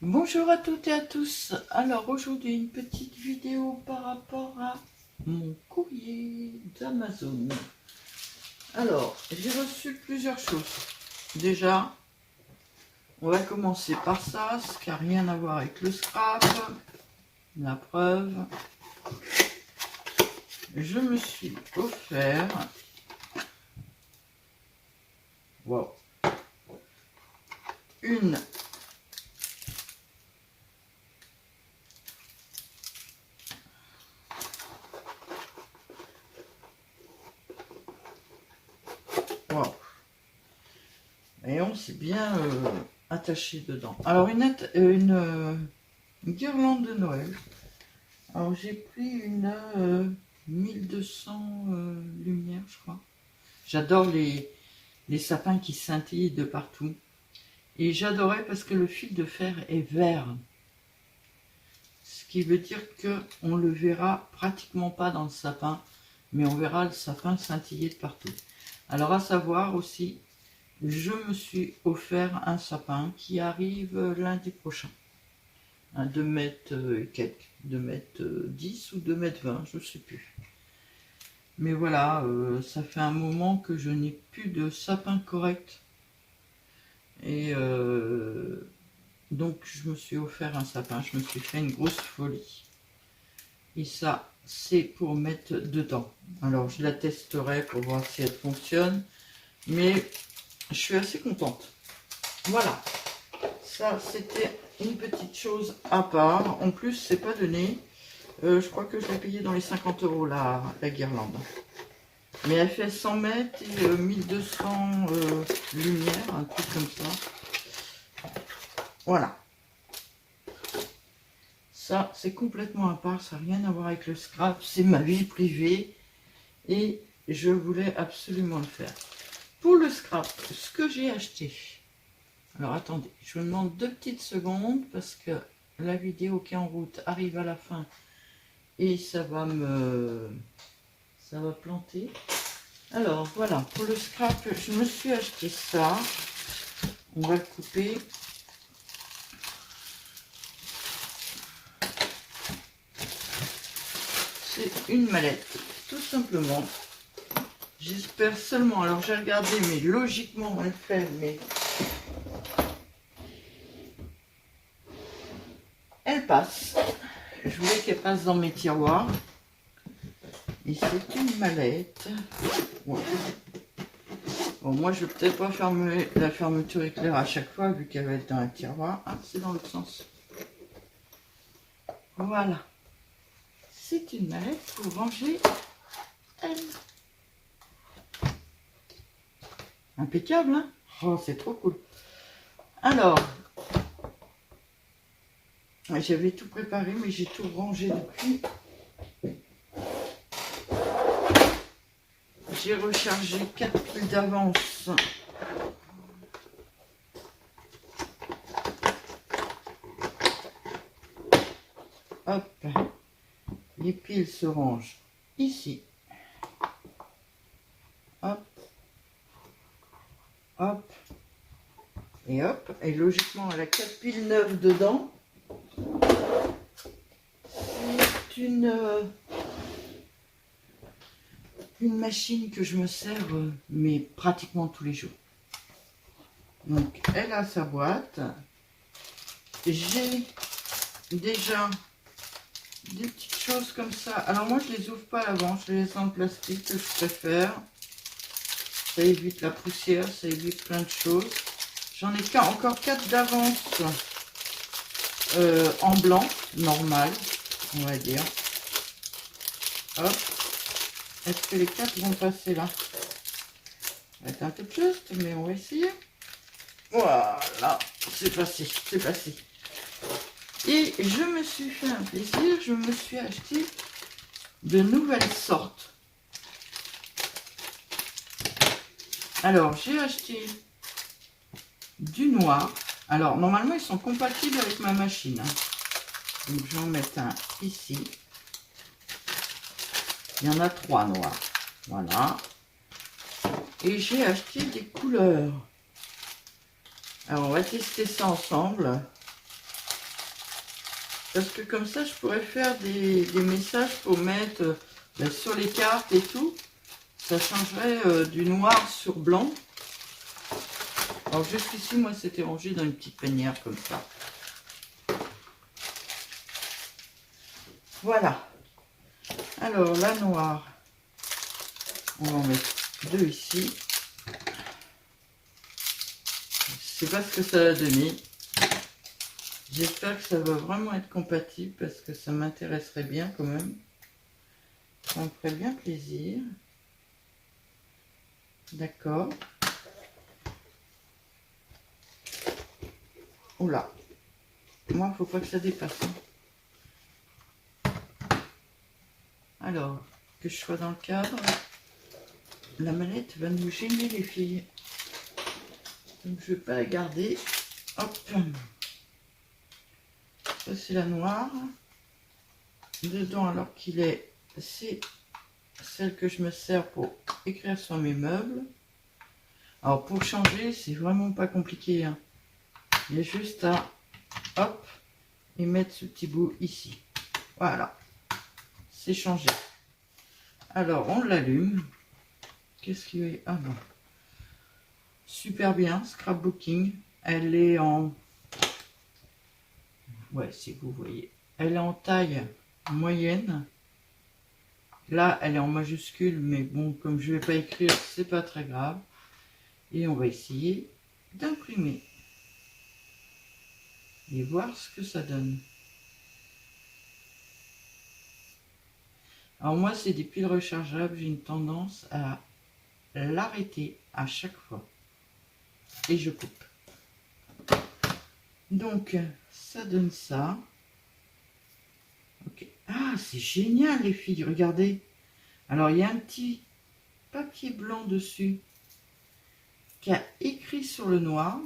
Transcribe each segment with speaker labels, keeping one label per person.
Speaker 1: Bonjour à toutes et à tous. Alors aujourd'hui une petite vidéo par rapport à mon courrier d'Amazon. Alors j'ai reçu plusieurs choses. Déjà on va commencer par ça, ce qui n'a rien à voir avec le scrap. La preuve, je me suis offert une et on s'est bien attaché dedans. Alors une guirlande de Noël. Alors j'ai pris une 1200 lumières, je crois. J'adore les sapins qui scintillent de partout. Et j'adorais parce que le fil de fer est vert. Ce qui veut dire qu'on ne le verra pratiquement pas dans le sapin, mais on verra le sapin scintiller de partout. Alors à savoir aussi, je me suis offert un sapin qui arrive lundi prochain. Un 2 mètres quelques, 2 mètres 10 ou 2 mètres 20, je ne sais plus. Mais voilà, ça fait un moment que je n'ai plus de sapin correct. Et donc je me suis offert un sapin, je me suis fait une grosse folie. Et ça, c'est pour mettre dedans. Alors je la testerai pour voir si elle fonctionne. Mais je suis assez contente. Voilà, ça c'était une petite chose à part. En plus, c'est pas donné. Je crois que je l'ai payé dans les 50 € la guirlande. Mais elle fait 100 mètres et 1200 lumières, un truc comme ça. Voilà. Ça, c'est complètement à part, ça n'a rien à voir avec le scrap. C'est ma vie privée et je voulais absolument le faire. Pour le scrap, ce que j'ai acheté. Alors attendez, je vous demande 2 petites secondes parce que la vidéo qui est en route arrive à la fin et ça va planter. Alors voilà, pour le scrap, je me suis acheté ça. On va le couper. C'est une mallette, tout simplement. J'espère seulement, alors j'ai regardé, mais logiquement elle fait, mais elle passe. Je voulais qu'elle passe dans mes tiroirs. Et c'est une mallette. Ouais. Bon, moi, je vais peut-être pas fermer la fermeture éclair à chaque fois, vu qu'elle va être dans un tiroir. Ah, c'est dans l'autre sens. Voilà. C'est une mallette pour ranger elle. Impeccable, hein? Oh, c'est trop cool. Alors, j'avais tout préparé, mais j'ai tout rangé depuis. J'ai rechargé 4 piles d'avance. Hop, les piles se rangent ici. Hop, hop, et hop. Et logiquement, elle a 4 piles neuves dedans. C'est une machine que je me sers, mais pratiquement tous les jours. Donc, elle a sa boîte. J'ai déjà des petites choses comme ça. Alors moi, je les ouvre pas à l'avant, je les laisse en plastique, que je préfère. Ça évite la poussière, ça évite plein de choses. J'en ai encore 4 d'avance en blanc, normal, on va dire. Hop. Est-ce que les 4 vont passer là? Ça va être un peu juste, mais on va essayer. Voilà, c'est passé, c'est passé. Et je me suis fait un plaisir, je me suis acheté de nouvelles sortes. Alors, j'ai acheté du noir. Alors, normalement, ils sont compatibles avec ma machine. Donc, je vais en mettre un ici. Il y en a 3 noirs. Voilà. Et j'ai acheté des couleurs. Alors, on va tester ça ensemble. Parce que comme ça, je pourrais faire des messages pour mettre sur les cartes et tout. Ça changerait du noir sur blanc. Alors jusqu'ici, moi, c'était rangé dans une petite panière comme ça. Voilà. Alors, la noire, on va en mettre 2 ici. Je sais pas ce que ça va donner. J'espère que ça va vraiment être compatible parce que ça m'intéresserait bien quand même. Ça me ferait bien plaisir. D'accord. Oula. Moi, il ne faut pas que ça dépasse. Alors, que je sois dans le cadre. La manette va nous gêner les filles. Donc je ne vais pas la garder. Hop. Ça c'est la noire. Dedans alors qu'il est, c'est celle que je me sers pour écrire sur mes meubles. Alors pour changer, c'est vraiment pas compliqué. Hein. Il y a juste à hop et mettre ce petit bout ici. Voilà. C'est changé. Alors on l'allume. Qu'est-ce qu'il y a? Ah non. Super bien, scrapbooking. Elle est en... Ouais, si vous voyez. Elle est en taille moyenne. Là, elle est en majuscule, mais bon, comme je ne vais pas écrire, c'est pas très grave. Et on va essayer d'imprimer. Et voir ce que ça donne. Alors moi, c'est des piles rechargeables. J'ai une tendance à l'arrêter à chaque fois. Et je coupe. Donc, ça donne ça. Ok. Ah, c'est génial les filles, regardez. Alors, il y a un petit papier blanc dessus qui a écrit sur le noir.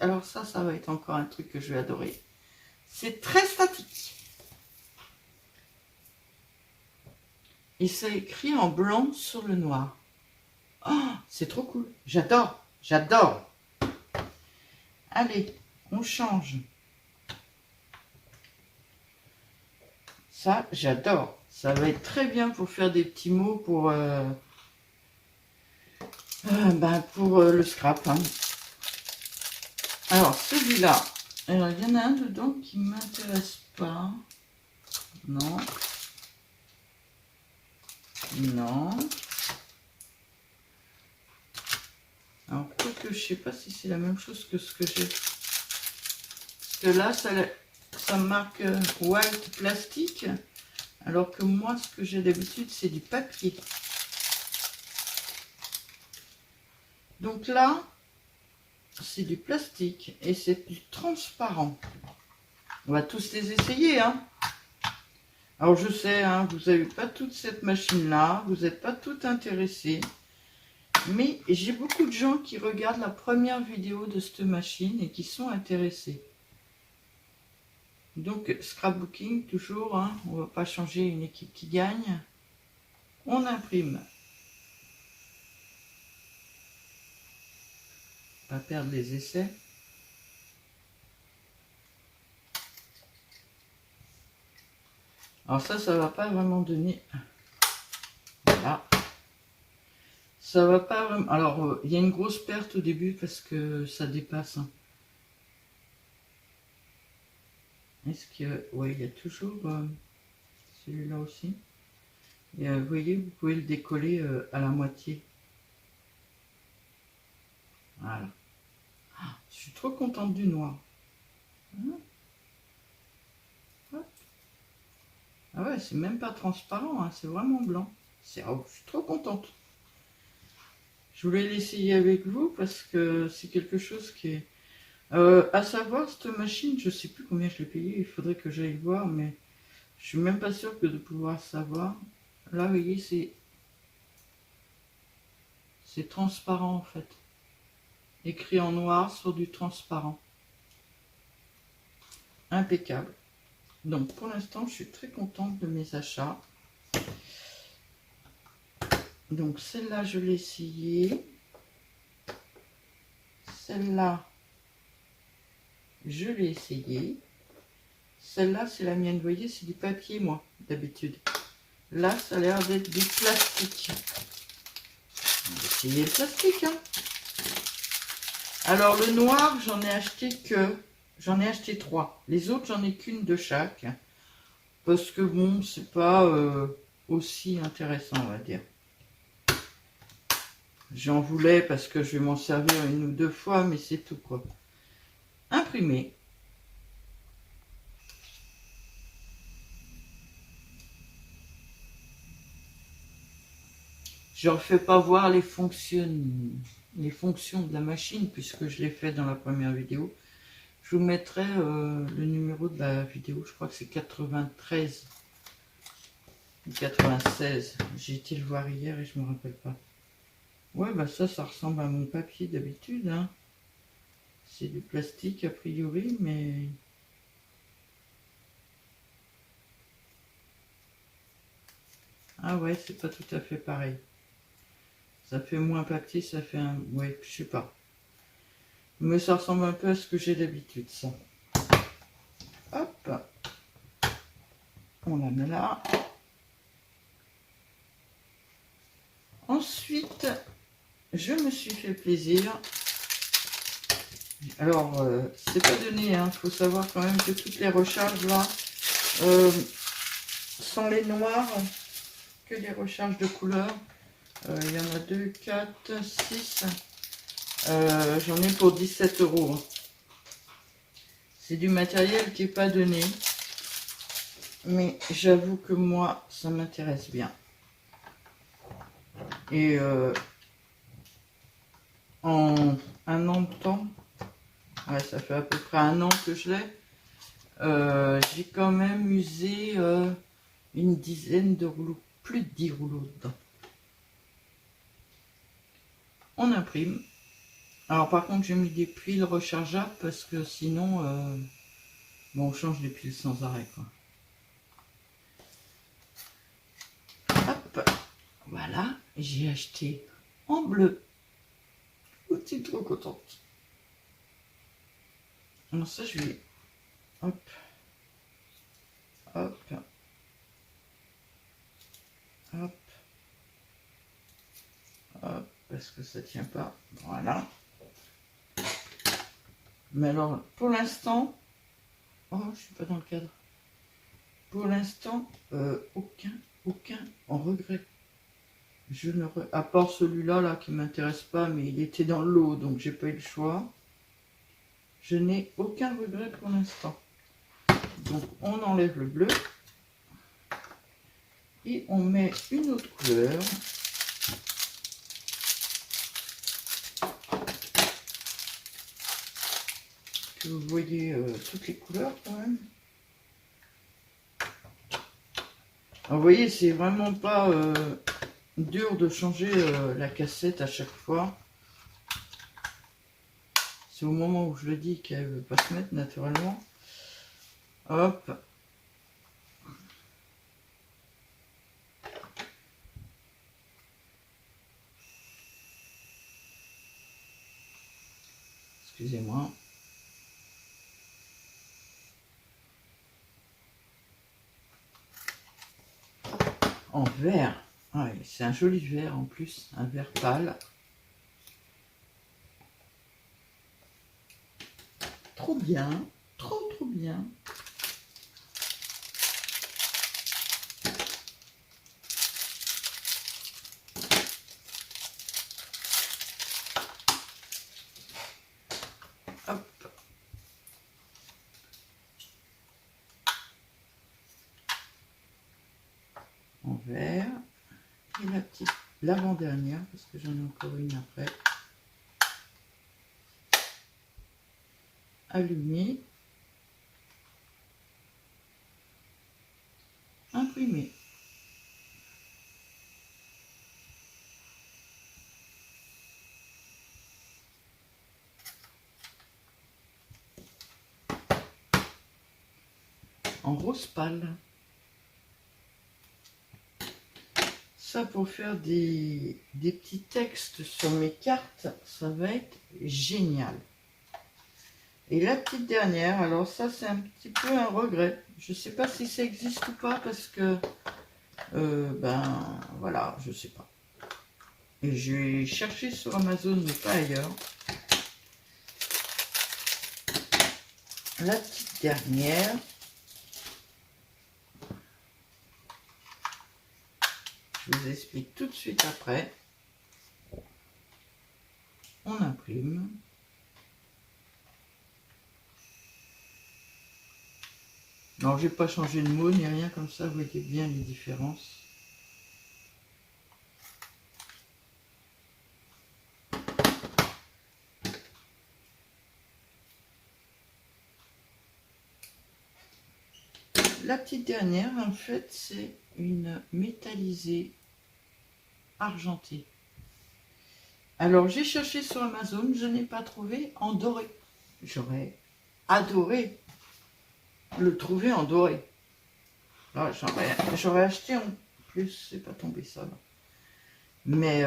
Speaker 1: Alors ça va être encore un truc que je vais adorer. C'est très statique. Et c'est écrit en blanc sur le noir. Oh, c'est trop cool. J'adore, j'adore. Allez, on change. Ça, j'adore. Ça va être très bien pour faire des petits mots pour, le scrap. Hein. Alors, celui-là, il y en a un dedans qui ne m'intéresse pas. Non. Non. Alors, quoique, je sais pas si c'est la même chose que ce que j'ai. Parce que là, ça marque white plastique. Alors que moi, ce que j'ai d'habitude, c'est du papier. Donc là, c'est du plastique et c'est du transparent. On va tous les essayer, hein. Alors je sais, hein, vous n'avez pas toute cette machine-là, vous n'êtes pas tout intéressés. Mais j'ai beaucoup de gens qui regardent la première vidéo de cette machine et qui sont intéressés. Donc scrapbooking, toujours, hein, on ne va pas changer une équipe qui gagne. On imprime. Pas perdre les essais. Alors ça va pas vraiment donner... Voilà. Ça va pas vraiment... Alors, il y a une grosse perte au début parce que ça dépasse. Hein. Est-ce que... Oui, il y a toujours celui-là aussi. Et vous voyez, vous pouvez le décoller à la moitié. Voilà. Ah, je suis trop contente du noir. Hein? Ah ouais, c'est même pas transparent, hein, c'est vraiment blanc. Oh, je suis trop contente. Je voulais l'essayer avec vous parce que c'est quelque chose qui est... à savoir, cette machine, je sais plus combien je l'ai payée, il faudrait que j'aille voir, mais je suis même pas sûre que de pouvoir savoir. Là, vous voyez, c'est transparent en fait. Écrit en noir sur du transparent. Impeccable. Donc pour l'instant, je suis très contente de mes achats. Donc celle-là, je l'ai essayée. Celle-là, je l'ai essayée. Celle-là, c'est la mienne. Vous voyez, c'est du papier, moi, d'habitude. Là, ça a l'air d'être du plastique. On va essayer le plastique, hein. Alors, le noir, j'en ai acheté 3. Les autres, j'en ai qu'une de chaque. Parce que, bon, c'est pas aussi intéressant, on va dire. J'en voulais parce que je vais m'en servir 1 ou 2 fois, mais c'est tout, quoi. Imprimé. Je ne refais pas voir les fonctions de la machine puisque je l'ai fait dans la première vidéo. Je vous mettrai le numéro de la vidéo, je crois que c'est 93 ou 96. J'ai été le voir hier et je ne me rappelle pas. Ouais, bah ça ressemble à mon papier d'habitude, hein. C'est du plastique a priori, mais... Ah ouais, c'est pas tout à fait pareil. Ça fait moins papier, ça fait un... Ouais, je sais pas. Mais ça ressemble un peu à ce que j'ai d'habitude, ça. Hop. On la met là. Ensuite, je me suis fait plaisir. Alors, c'est pas donné, hein. Faut savoir quand même que toutes les recharges là sont les noirs, que les recharges de couleur. Il y en a 2, 4, 6. J'en ai pour 17 €. C'est du matériel qui n'est pas donné. Mais j'avoue que moi, ça m'intéresse bien. Et en 1 an de temps, ouais, ça fait à peu près 1 an que je l'ai, j'ai quand même usé une dizaine de rouleaux, plus de 10 rouleaux dedans. On imprime. Alors par contre, j'ai mis des piles rechargeables parce que sinon, bon, on change les piles sans arrêt, quoi. Hop, voilà, j'ai acheté en bleu. Je suis trop contente. Alors ça, je vais... Hop. Hop. Hop. Hop. Parce que ça tient pas. Voilà. Mais alors, pour l'instant... Oh, je suis pas dans le cadre. Pour l'instant, aucun regret. Je ne à part celui-là là, qui m'intéresse pas, mais il était dans l'eau, donc j'ai pas eu le choix. Je n'ai aucun regret pour l'instant. Donc on enlève le bleu et on met une autre couleur. Que vous voyez toutes les couleurs quand même. Alors, vous voyez, c'est vraiment pas dur de changer la cassette à chaque fois. C'est au moment où je le dis qu'elle ne veut pas se mettre naturellement. Hop. Excusez-moi. En vert. Ah, c'est un joli vert en plus, un vert pâle. Trop bien, trop bien. Hop. En vert. Et la petite, l'avant-dernière, parce que j'en ai encore une après. Allumé. Imprimé. En rose pâle. Ça, pour faire des petits textes sur mes cartes, ça va être génial. Et la petite dernière, alors ça c'est un petit peu un regret. Je sais pas si ça existe ou pas parce que, ben voilà, je sais pas. Et j'ai cherché sur Amazon mais pas ailleurs. La petite dernière. Je vous explique tout de suite après. On imprime. Non, j'ai pas changé de mot ni rien comme ça, vous voyez bien les différences. La petite dernière, en fait, c'est une métallisée argentée. Alors, j'ai cherché sur Amazon, je n'ai pas trouvé en doré. J'aurais adoré le trouver en doré. Là, j'aurais acheté en plus, c'est pas tombé ça. Là. Mais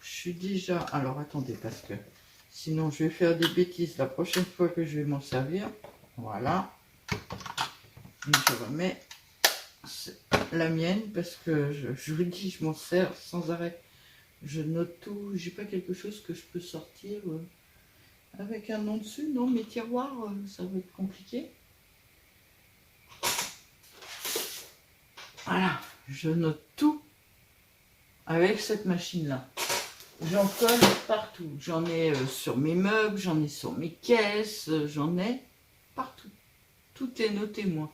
Speaker 1: je suis déjà... Alors, attendez, parce que sinon, je vais faire des bêtises la prochaine fois que je vais m'en servir. Voilà. Et je remets la mienne parce que je vous dis, je m'en sers sans arrêt. Je note tout. J'ai pas quelque chose que je peux sortir avec un nom dessus. Non, mes tiroirs, ça va être compliqué. Voilà, je note tout avec cette machine-là. J'en colle partout. J'en ai sur mes meubles, j'en ai sur mes caisses, j'en ai partout. Tout est noté, moi.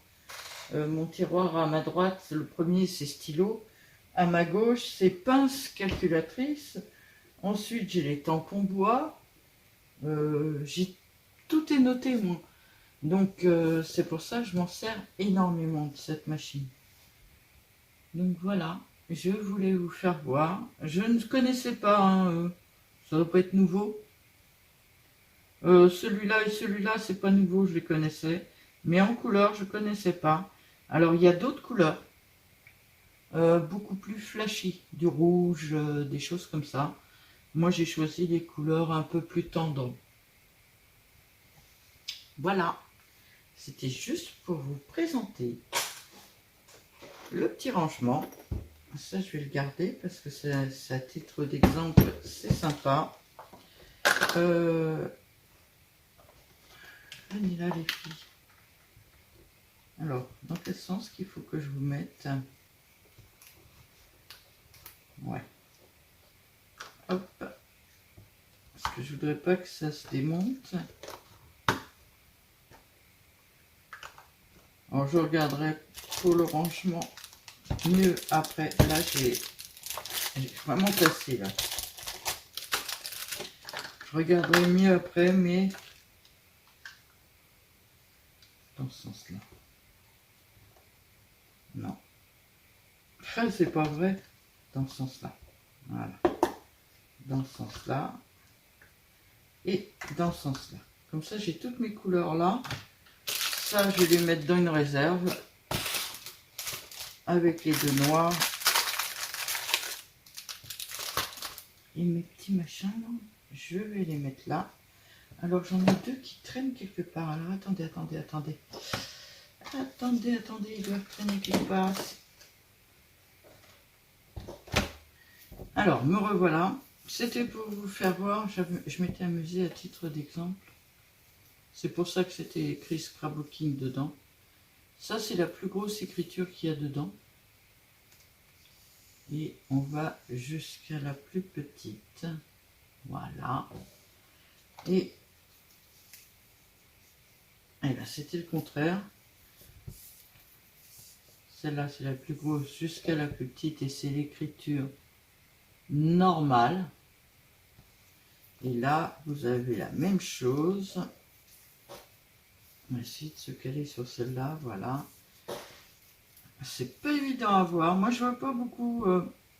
Speaker 1: Mon tiroir à ma droite, le premier, c'est stylo. À ma gauche, c'est pince calculatrice. Ensuite, j'ai les tampons bois. Tout est noté, moi. Donc, c'est pour ça que je m'en sers énormément de cette machine. Donc, voilà. Je voulais vous faire voir. Je ne connaissais pas, hein, ça doit pas être nouveau. Celui-là et celui-là, c'est pas nouveau, je les connaissais. Mais en couleur, je connaissais pas. Alors, il y a d'autres couleurs. Beaucoup plus flashy. Du rouge, des choses comme ça. Moi, j'ai choisi les couleurs un peu plus tendres. Voilà. C'était juste pour vous présenter le petit rangement. Ça, je vais le garder parce que c'est à titre d'exemple, c'est sympa. On est là, les filles. Alors, dans quel sens qu'il faut que je vous mette? Ouais. Hop. Parce que je voudrais pas que ça se démonte. Alors, je regarderai pour le rangement mieux après. Là, j'ai vraiment cassé, là. Je regarderai mieux après, mais dans ce sens-là. Non. Ça, c'est pas vrai. Dans ce sens-là. Voilà. Dans ce sens-là. Et dans ce sens-là. Comme ça, j'ai toutes mes couleurs là. Ça, je vais les mettre dans une réserve. Avec les deux noirs. Et mes petits machins, là, je vais les mettre là. Alors, j'en ai deux qui traînent quelque part. Alors, attendez. Attendez, ils doivent traîner quelque part. Alors, me revoilà. C'était pour vous faire voir. Je m'étais amusée à titre d'exemple. C'est pour ça que c'était écrit Scrapbooking dedans. Ça, c'est la plus grosse écriture qu'il y a dedans. Et on va jusqu'à la plus petite. Voilà. Et bien, c'était le contraire. Celle-là, c'est la plus grosse jusqu'à la plus petite et c'est l'écriture normale. Et là, vous avez la même chose. On va essayer de se caler sur celle-là, voilà. C'est pas évident à voir. Moi, je vois pas beaucoup.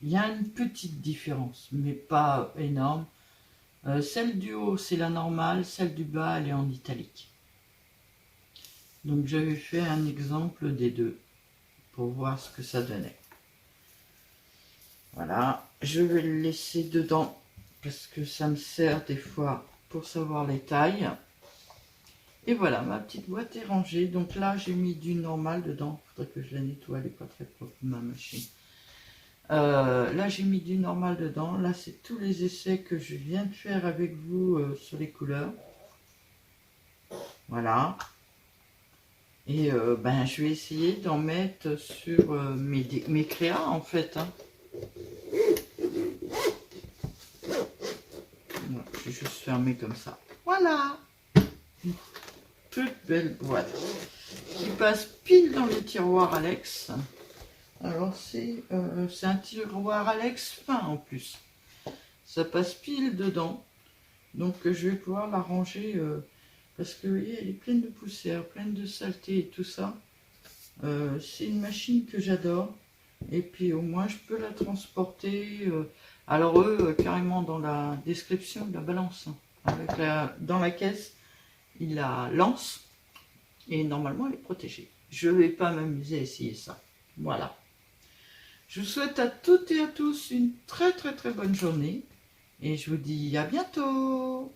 Speaker 1: Il y a une petite différence, mais pas énorme. Celle du haut, c'est la normale. Celle du bas, elle est en italique. Donc, j'avais fait un exemple des deux pour voir ce que ça donnait. Voilà. Je vais le laisser dedans parce que ça me sert des fois pour savoir les tailles. Et voilà, ma petite boîte est rangée. Donc là, j'ai mis du normal dedans. Il faudrait que je la nettoie, elle n'est pas très propre, ma machine. Là, j'ai mis du normal dedans. Là, c'est tous les essais que je viens de faire avec vous sur les couleurs. Voilà. Et ben, je vais essayer d'en mettre sur mes créas, en fait. Hein. Bon, je vais juste fermer comme ça. Voilà. Une toute belle boîte qui passe pile dans les tiroirs Alex. Alors, c'est un tiroir Alex fin en plus. Ça passe pile dedans. Donc, je vais pouvoir la ranger... parce que vous voyez, elle est pleine de poussière, pleine de saleté et tout ça. C'est une machine que j'adore. Et puis au moins je peux la transporter. Alors eux, carrément dans la description, ils la balancent. Dans la caisse, ils la lancent. Et normalement, elle est protégée. Je ne vais pas m'amuser à essayer ça. Voilà. Je vous souhaite à toutes et à tous une très très très bonne journée. Et je vous dis à bientôt.